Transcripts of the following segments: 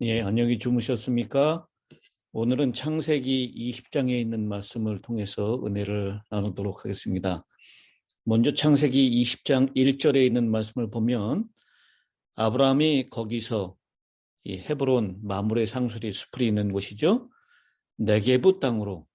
예, 안녕히 주무셨습니까? 오늘은 창세기 20장에 있는 말씀을 통해서 은혜를 나누도록 하겠습니다. 먼저 창세기 20장 1절에 있는 말씀을 보면 아브라함이 거기서 이 헤브론 마므레 상수리 숲이 있는 곳이죠. 네게부 땅으로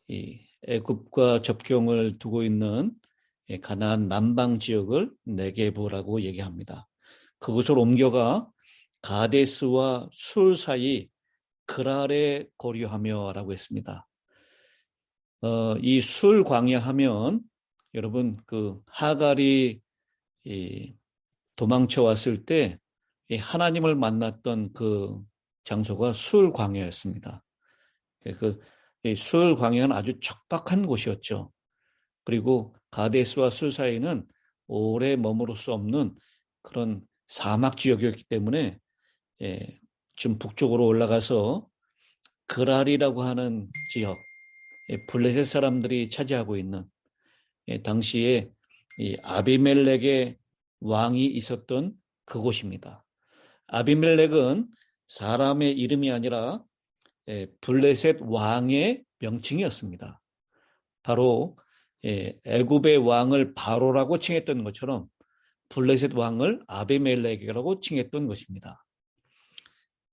이 애굽과 접경을 두고 있는 가나안 남방 지역을 네게부라고 얘기합니다. 그곳을 옮겨가 가데스와 술 사이 그랄에 거류하며라고 했습니다. 이 술 광야 하면 여러분 그 하갈이 도망쳐 왔을 때 하나님을 만났던 그 장소가 술 광야였습니다. 술 광야는 아주 척박한 곳이었죠. 그리고 가데스와 술 사이는 오래 머무를 수 없는 그런 사막 지역이었기 때문에 좀 북쪽으로 올라가서 그랄이라고 하는 지역, 블레셋 사람들이 차지하고 있는 당시에 이 아비멜렉의 왕이 있었던 그곳입니다. 아비멜렉은 사람의 이름이 아니라 블레셋 왕의 명칭이었습니다. 바로 애굽의 왕을 바로라고 칭했던 것처럼 블레셋 왕을 아비멜렉이라고 칭했던 것입니다.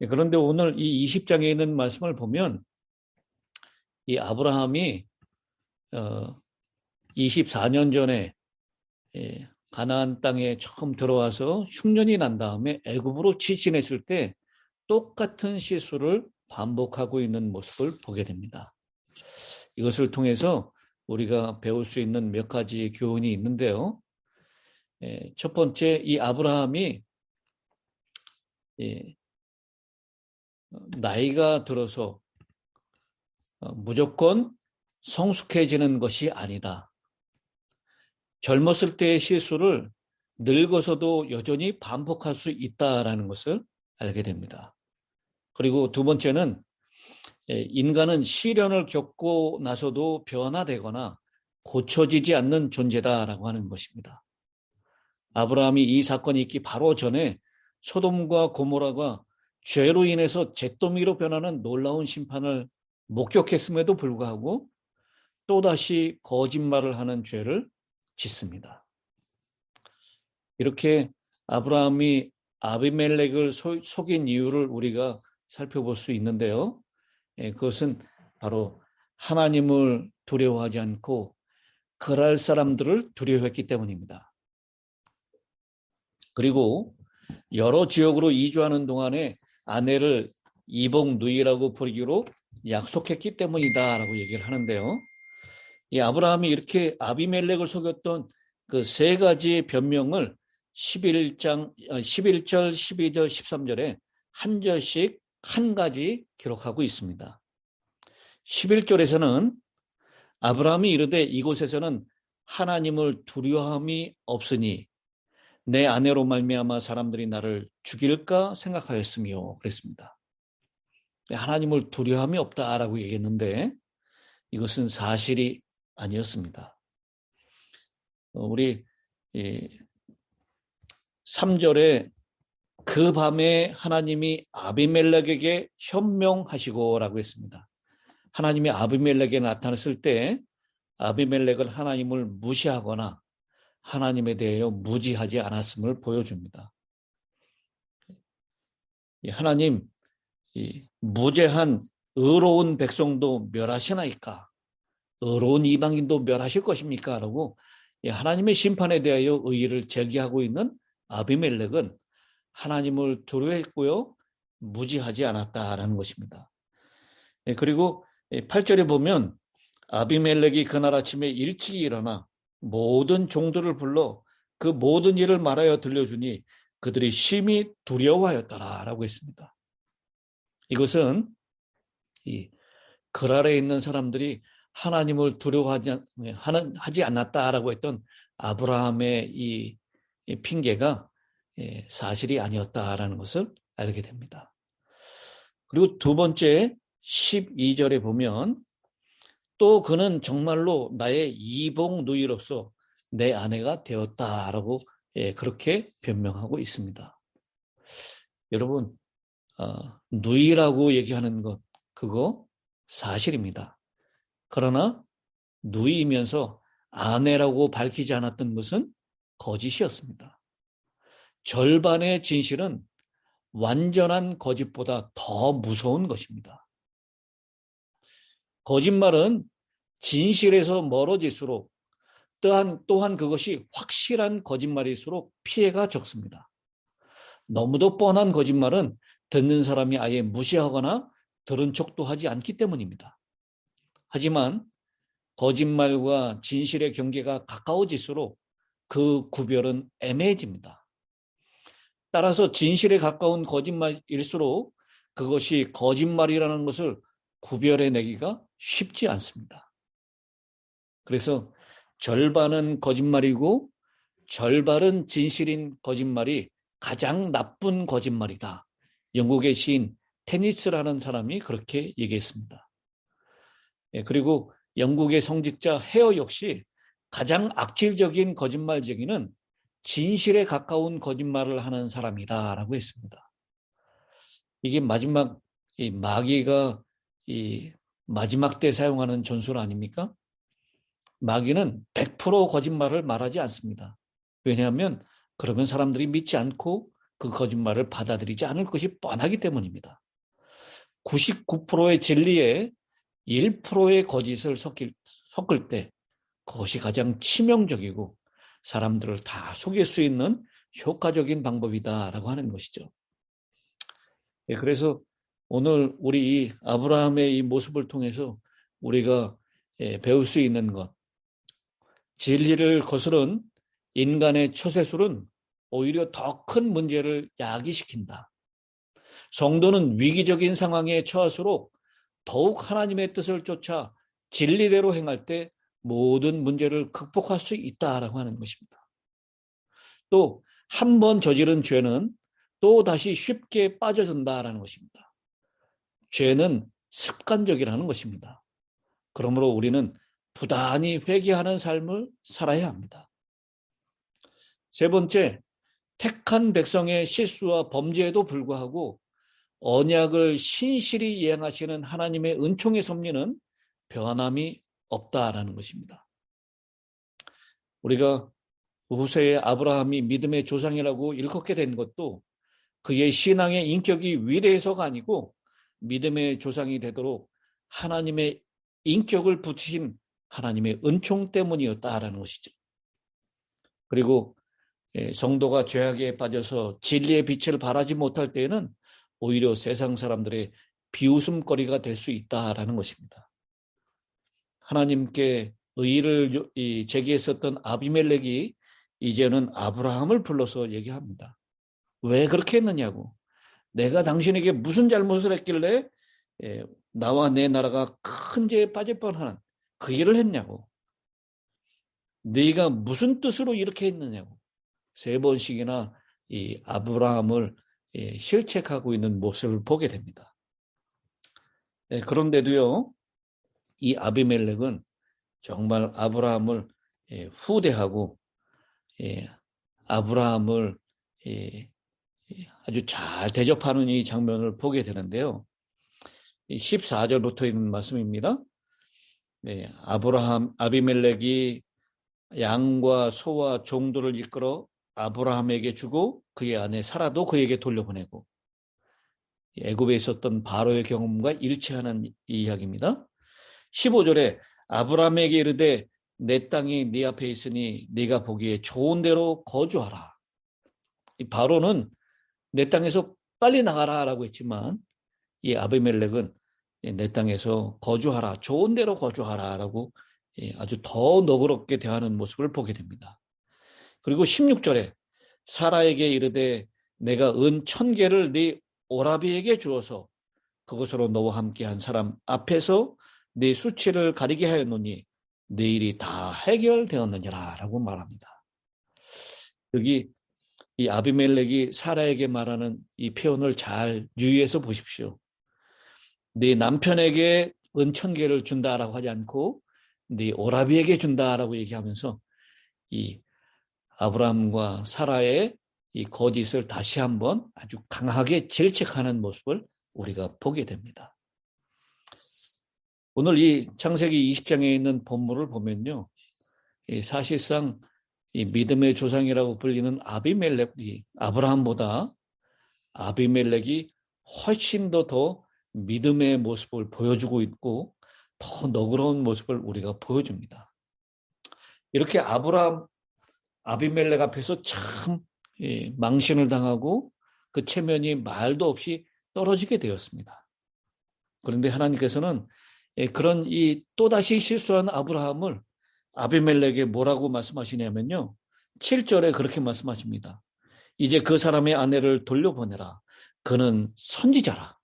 그런데 오늘 이 20장에 있는 말씀을 보면 이 아브라함이 24년 전에 가나안 땅에 처음 들어와서 흉년이 난 다음에 애굽으로 지진했을 때 똑같은 실수를 반복하고 있는 모습을 보게 됩니다. 이것을 통해서 우리가 배울 수 있는 몇 가지 교훈이 있는데요. 첫 번째, 이 아브라함이 나이가 들어서 무조건 성숙해지는 것이 아니다. 젊었을 때의 실수를 늙어서도 여전히 반복할 수 있다라는 것을 알게 됩니다. 그리고 두 번째는 인간은 시련을 겪고 나서도 변화되거나 고쳐지지 않는 존재다라고 하는 것입니다. 아브라함이 이 사건이 있기 바로 전에 소돔과 고모라가 죄로 인해서 잿더미로 변하는 놀라운 심판을 목격했음에도 불구하고 또다시 거짓말을 하는 죄를 짓습니다. 이렇게 아브라함이 아비멜렉을 속인 이유를 우리가 살펴볼 수 있는데요. 그것은 바로 하나님을 두려워하지 않고 그랄 사람들을 두려워했기 때문입니다. 그리고 여러 지역으로 이주하는 동안에 아내를 이복 누이라고 부르기로 약속했기 때문이다라고 얘기를 하는데요. 이 아브라함이 이렇게 아비멜렉을 속였던 그 세 가지 변명을 11절, 12절, 13절에 한 절씩 한 가지 기록하고 있습니다. 11절에서는 아브라함이 이르되 이곳에서는 하나님을 두려움이 없으니 내 아내로 말미암아 사람들이 나를 죽일까 생각하였으며 그랬습니다. 하나님을 두려움이 없다라고 얘기했는데 이것은 사실이 아니었습니다. 우리 3절에 그 밤에 하나님이 아비멜렉에게 현명하시고라고 했습니다. 하나님이 아비멜렉에게 나타났을 때 아비멜렉은 하나님을 무시하거나 하나님에 대하여 무지하지 않았음을 보여줍니다. 하나님, 무죄한 의로운 백성도 멸하시나이까? 의로운 이방인도 멸하실 것입니까? 라고 하나님의 심판에 대하여 의의를 제기하고 있는 아비멜렉은 하나님을 두려워했고요. 무지하지 않았다라는 것입니다. 그리고 8절에 보면 아비멜렉이 그날 아침에 일찍 일어나 모든 종들을 불러 그 모든 일을 말하여 들려주니 그들이 심히 두려워하였더라라고 했습니다. 이것은 이 그랄에 있는 사람들이 하나님을 두려워하지 않았다라고 했던 아브라함의 이 핑계가 사실이 아니었다라는 것을 알게 됩니다. 그리고 두 번째 12절에 보면 또 그는 정말로 나의 이복 누이로서 내 아내가 되었다라고 그렇게 변명하고 있습니다. 여러분, 누이라고 얘기하는 것, 그거 사실입니다. 그러나 누이면서 아내라고 밝히지 않았던 것은 거짓이었습니다. 절반의 진실은 완전한 거짓보다 더 무서운 것입니다. 거짓말은 진실에서 멀어질수록 또한 그것이 확실한 거짓말일수록 피해가 적습니다. 너무도 뻔한 거짓말은 듣는 사람이 아예 무시하거나 들은 척도 하지 않기 때문입니다. 하지만 거짓말과 진실의 경계가 가까워질수록 그 구별은 애매해집니다. 따라서 진실에 가까운 거짓말일수록 그것이 거짓말이라는 것을 구별해내기가 쉽지 않습니다. 그래서 절반은 거짓말이고 절반은 진실인 거짓말이 가장 나쁜 거짓말이다. 영국의 시인 테니스라는 사람이 그렇게 얘기했습니다. 그리고 영국의 성직자 헤어 역시 가장 악질적인 거짓말쟁이는 진실에 가까운 거짓말을 하는 사람이다라고 했습니다. 이게 마귀가 마지막 때 사용하는 전술 아닙니까? 마귀는 100% 거짓말을 말하지 않습니다. 왜냐하면 그러면 사람들이 믿지 않고 그 거짓말을 받아들이지 않을 것이 뻔하기 때문입니다. 99%의 진리에 1%의 거짓을 섞을 때 그것이 가장 치명적이고 사람들을 다 속일 수 있는 효과적인 방법이다라고 하는 것이죠. 그래서 오늘 우리 이 아브라함의 이 모습을 통해서 우리가 배울 수 있는 것, 진리를 거스른 인간의 처세술은 오히려 더 큰 문제를 야기시킨다. 성도는 위기적인 상황에 처할수록 더욱 하나님의 뜻을 쫓아 진리대로 행할 때 모든 문제를 극복할 수 있다라고 하는 것입니다. 또 한 번 저지른 죄는 또 다시 쉽게 빠져든다라는 것입니다. 죄는 습관적이라는 것입니다. 그러므로 우리는 부단히 회개하는 삶을 살아야 합니다. 세 번째, 택한 백성의 실수와 범죄에도 불구하고 언약을 신실히 이행하시는 하나님의 은총의 섭리는 변함이 없다라는 것입니다. 우리가 후세에 아브라함이 믿음의 조상이라고 일컫게 된 것도 그의 신앙의 인격이 위대해서가 아니고 믿음의 조상이 되도록 하나님의 인격을 붙이신 하나님의 은총 때문이었다라는 것이죠. 그리고 성도가 죄악에 빠져서 진리의 빛을 발하지 못할 때에는 오히려 세상 사람들의 비웃음거리가 될 수 있다라는 것입니다. 하나님께 의의를 제기했었던 아비멜렉이 이제는 아브라함을 불러서 얘기합니다. 왜 그렇게 했느냐고. 내가 당신에게 무슨 잘못을 했길래 나와 내 나라가 큰 죄에 빠질 뻔한 그 일을 했냐고. 네가 무슨 뜻으로 이렇게 했느냐고. 3번씩이나 이 아브라함을 실책하고 있는 모습을 보게 됩니다. 그런데도요, 이 아비멜렉은 정말 아브라함을 후대하고 아브라함을 아주 잘 대접하는 이 장면을 보게 되는데요. 14절부터 있는 말씀입니다. 아비멜렉이 양과 소와 종들을 이끌어 아브라함에게 주고 그의 아내 사라도 그에게 돌려보내고, 애굽에 있었던 바로의 경험과 일치하는 이 이야기입니다. 15절에 아브라함에게 이르되 내 땅이 네 앞에 있으니 네가 보기에 좋은 대로 거주하라. 이 바로는 내 땅에서 빨리 나가라라고 했지만 이 아비멜렉은 내 땅에서 거주하라, 좋은 대로 거주하라라고 아주 더 너그럽게 대하는 모습을 보게 됩니다. 그리고 16절에 사라에게 이르되 내가 은 1000개를 네 오라비에게 주어서 그것으로 너와 함께한 사람 앞에서 네 수치를 가리게 하였노니 네 일이 다 해결되었느니라 라고 말합니다. 여기 이 아비멜렉이 사라에게 말하는 이 표현을 잘 유의해서 보십시오. 네 남편에게 은 1000개를 준다라고 하지 않고 네 오라비에게 준다라고 얘기하면서 이 아브라함과 사라의 이 거짓을 다시 한번 아주 강하게 질책하는 모습을 우리가 보게 됩니다. 오늘 이 창세기 20장에 있는 본문을 보면요, 사실상 이 믿음의 조상이라고 불리는 아비멜렉이 아브라함보다 아비멜렉이 훨씬 더 믿음의 모습을 보여주고 있고 더 너그러운 모습을 우리가 보여줍니다. 이렇게 아비멜렉 앞에서 참 망신을 당하고 그 체면이 말도 없이 떨어지게 되었습니다. 그런데 하나님께서는 그런 이 또다시 실수한 아브라함을 아비멜렉에 뭐라고 말씀하시냐면요, 7절에 그렇게 말씀하십니다. 이제 그 사람의 아내를 돌려보내라. 그는 선지자라.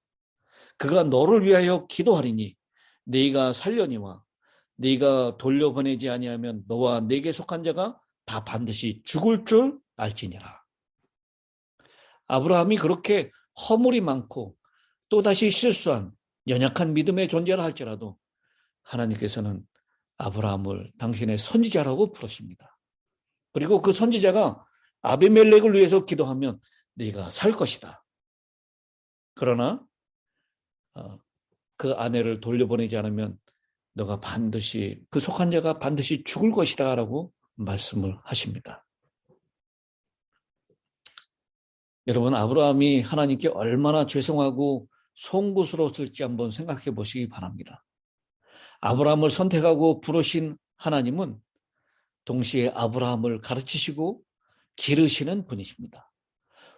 그가 너를 위하여 기도하리니 네가 살려니와 네가 돌려보내지 아니하면 너와 네게 속한 자가 다 반드시 죽을 줄 알지니라. 아브라함이 그렇게 허물이 많고 또다시 실수한 연약한 믿음의 존재라 할지라도 하나님께서는 아브라함을 당신의 선지자라고 부르십니다. 그리고 그 선지자가 아비멜렉을 위해서 기도하면 네가 살 것이다. 그러나 그 아내를 돌려보내지 않으면 너가 반드시 그 속한 자가 반드시 죽을 것이다 라고 말씀을 하십니다. 여러분, 아브라함이 하나님께 얼마나 죄송하고 송구스러웠을지 한번 생각해 보시기 바랍니다. 아브라함을 선택하고 부르신 하나님은 동시에 아브라함을 가르치시고 기르시는 분이십니다.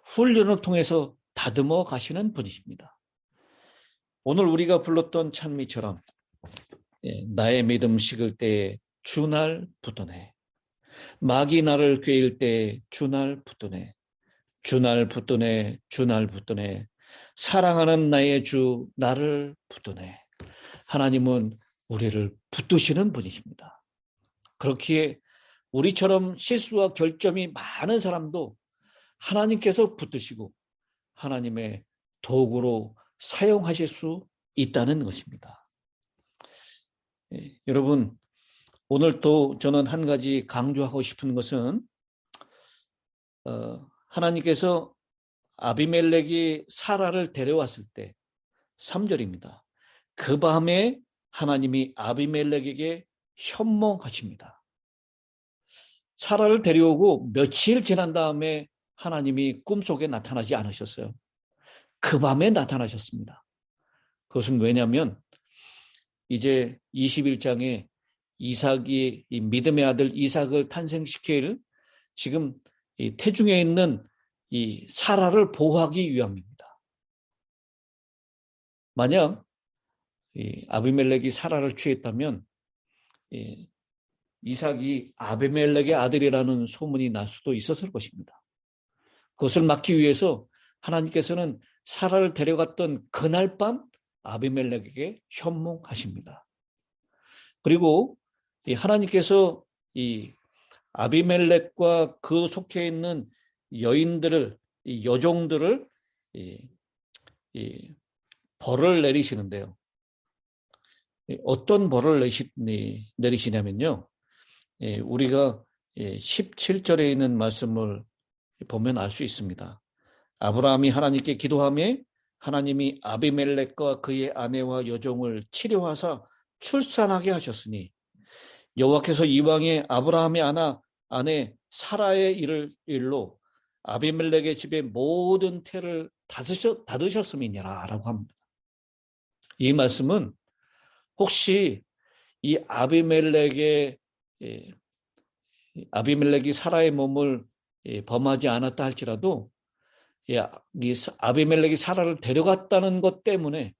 훈련을 통해서 다듬어 가시는 분이십니다. 오늘 우리가 불렀던 찬미처럼 나의 믿음 식을 때에 주날 붙드네. 마귀 나를 꾀일 때에 주날 붙드네. 주날 붙드네. 주날 붙드네. 사랑하는 나의 주 나를 붙드네. 하나님은 우리를 붙드시는 분이십니다. 그렇기에 우리처럼 실수와 결점이 많은 사람도 하나님께서 붙드시고 하나님의 도구로 사용하실 수 있다는 것입니다. 여러분, 오늘 또 저는 한 가지 강조하고 싶은 것은 하나님께서 아비멜렉이 사라를 데려왔을 때 3절입니다. 그 밤에 하나님이 아비멜렉에게 현몽하십니다. 사라를 데려오고 며칠 지난 다음에 하나님이 꿈속에 나타나지 않으셨어요. 그 밤에 나타나셨습니다. 그것은 왜냐하면 이제 21장에 이삭이 이 믿음의 아들 이삭을 탄생시킬 지금 이 태중에 있는 이 사라를 보호하기 위함입니다. 만약 이 아비멜렉이 사라를 취했다면 이삭이 아비멜렉의 아들이라는 소문이 날 수도 있었을 것입니다. 그것을 막기 위해서 하나님께서는 사라를 데려갔던 그날 밤 아비멜렉에게 현몽하십니다. 그리고 하나님께서 이 아비멜렉과 그 속해 있는 여인들을, 여종들을 벌을 내리시는데요. 어떤 벌을 내리시냐면요. 우리가 17절에 있는 말씀을 보면 알 수 있습니다. 아브라함이 하나님께 기도하며 하나님이 아비멜렉과 그의 아내와 여종을 치료하사 출산하게 하셨으니 여호와께서 이방에 아브라함의 아내 사라의 일로 아비멜렉의 집에 모든 태를 닫으셨음이니라 라고 합니다. 이 말씀은 혹시 이 아비멜렉이 사라의 몸을 범하지 않았다 할지라도 이 아비멜렉이 사라를 데려갔다는 것 때문에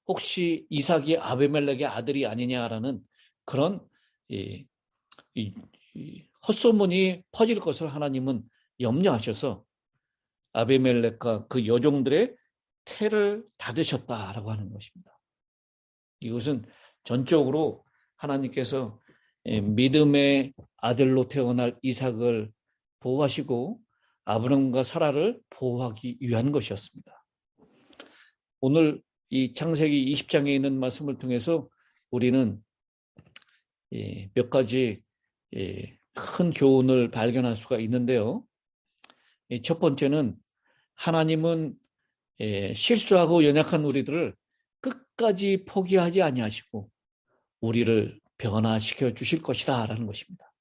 혹시 이삭이 아비멜렉의 아들이 아니냐라는 그런 헛소문이 퍼질 것을 하나님은 염려하셔서 아비멜렉과 그 여종들의 태를 닫으셨다라고 하는 것입니다. 이것은 전적으로 하나님께서 믿음의 아들로 태어날 이삭을 보호하시고 아브람과 사라를 보호하기 위한 것이었습니다. 오늘 이 창세기 20장에 있는 말씀을 통해서 우리는 몇 가지 큰 교훈을 발견할 수가 있는데요. 첫 번째는 하나님은 실수하고 연약한 우리들을 끝까지 포기하지 아니하시고 우리를 변화시켜 주실 것이다 라는 것입니다.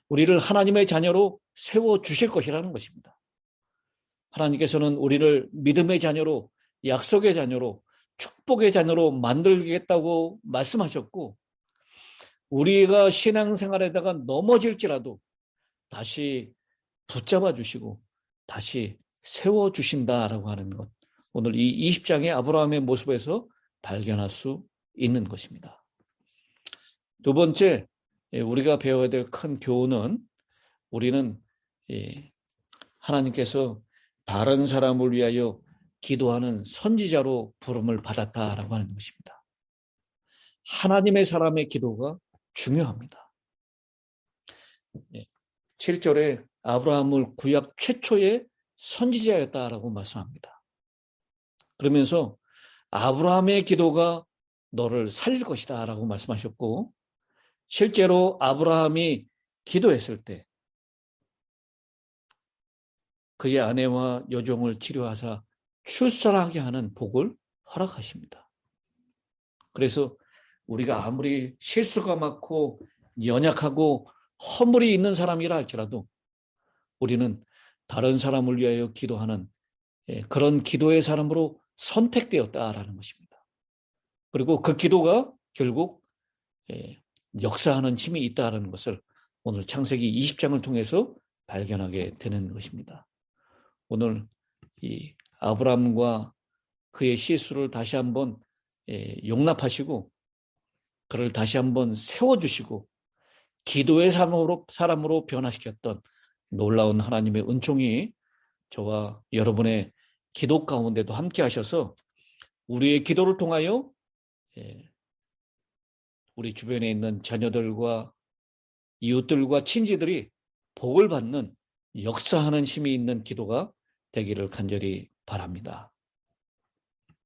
우리를 하나님의 자녀로 세워 주실 것이라는 것입니다. 하나님께서는 우리를 믿음의 자녀로, 약속의 자녀로, 축복의 자녀로 만들겠다고 말씀하셨고, 우리가 신앙생활에다가 넘어질지라도 다시 붙잡아 주시고 다시 세워 주신다라고 하는 것, 오늘 이 20장의 아브라함의 모습에서 발견할 수 있는 것입니다. 두 번째, 우리가 배워야 될 큰 교훈은, 우리는 하나님께서 다른 사람을 위하여 기도하는 선지자로 부름을 받았다라고 하는 것입니다. 하나님의 사람의 기도가 중요합니다. 7절에 아브라함을 구약 최초의 선지자였다라고 말씀합니다. 그러면서 아브라함의 기도가 너를 살릴 것이다 라고 말씀하셨고, 실제로 아브라함이 기도했을 때 그의 아내와 여종을 치료하사 출산하게 하는 복을 허락하십니다. 그래서 우리가 아무리 실수가 많고 연약하고 허물이 있는 사람이라 할지라도 우리는 다른 사람을 위하여 기도하는 그런 기도의 사람으로 선택되었다라는 것입니다. 그리고 그 기도가 결국 역사하는 힘이 있다는 것을 오늘 창세기 20장을 통해서 발견하게 되는 것입니다. 오늘 이 아브라함과 그의 실수를 다시 한번 용납하시고 그를 다시 한번 세워주시고 기도의 사람으로 변화시켰던 놀라운 하나님의 은총이 저와 여러분의 기도 가운데도 함께 하셔서 우리의 기도를 통하여 우리 주변에 있는 자녀들과 이웃들과 친지들이 복을 받는 역사하는 힘이 있는 기도가 되기를 간절히 바랍니다.